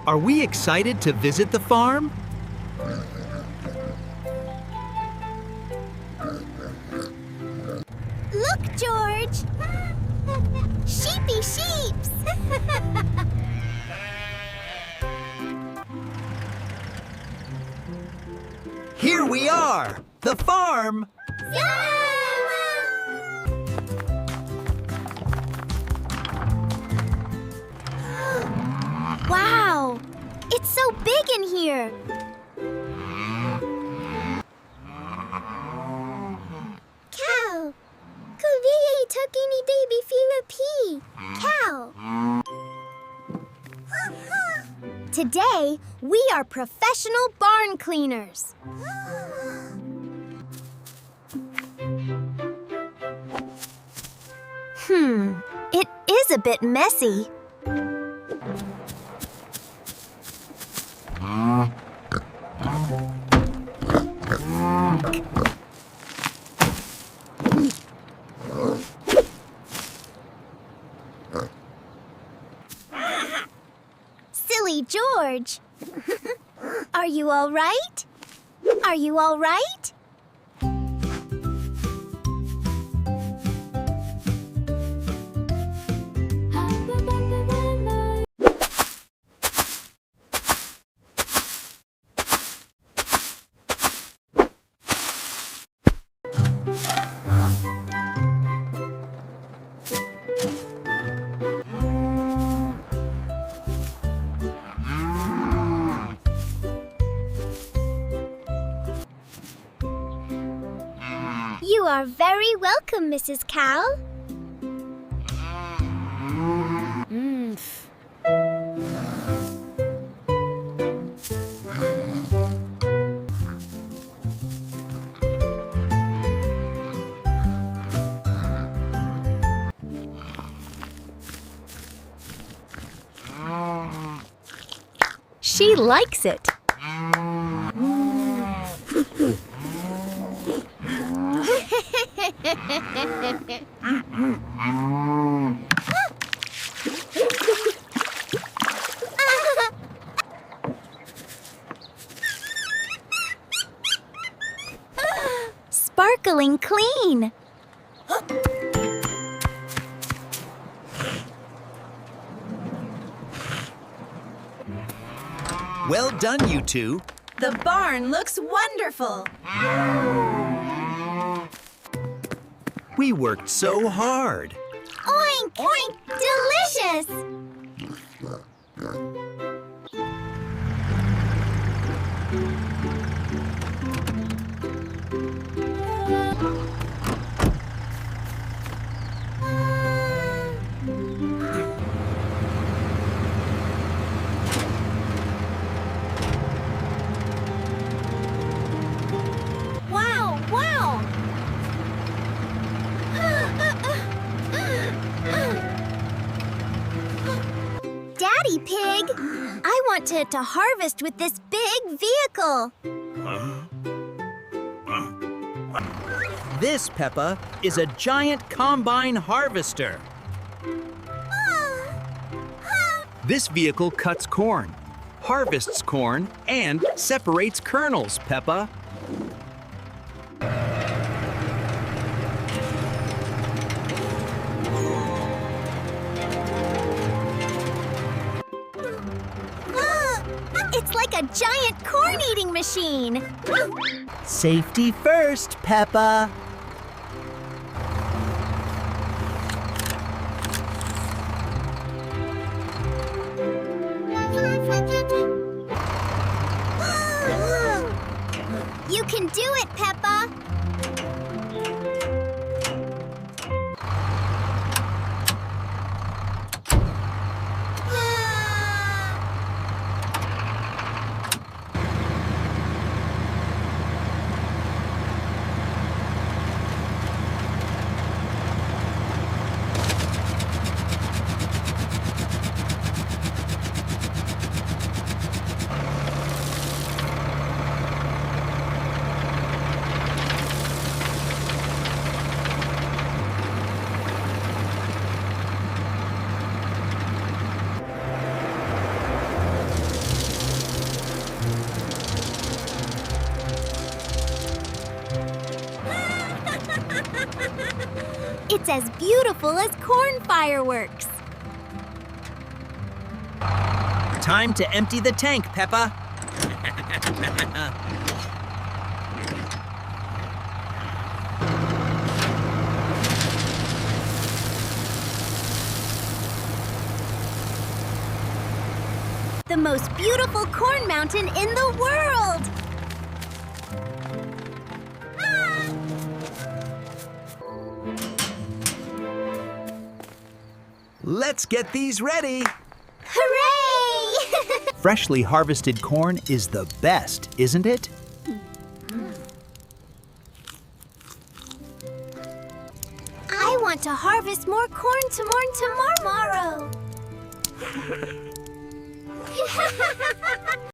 Are we excited to visit the farm? Look, George! Sheepy sheeps! Here we are, the farm! Wow! It's so big in here! Cow! Kuviei tukini baby Philippi! Cow! Today, we are professional barn cleaners. It is a bit messy. Silly George. Are you all right? Are you all right? You are very welcome, Mrs. Cow. She likes it. Sparkling clean. Well done, you two. The barn looks wonderful. We worked so hard. Oink, oink, delicious! Wow, wow! Daddy Pig, I want to harvest with this big vehicle. This, Peppa, is a giant combine harvester. This vehicle cuts corn, harvests corn, and separates kernels, Peppa. It's like a giant corn-eating machine. Safety first, Peppa. You can do it, Peppa. It's as beautiful as corn fireworks. Time to empty the tank, Peppa. The most beautiful corn mountain in the world! Let's get these ready. Hooray! Freshly harvested corn is the best, isn't it? I want to harvest more corn tomorrow.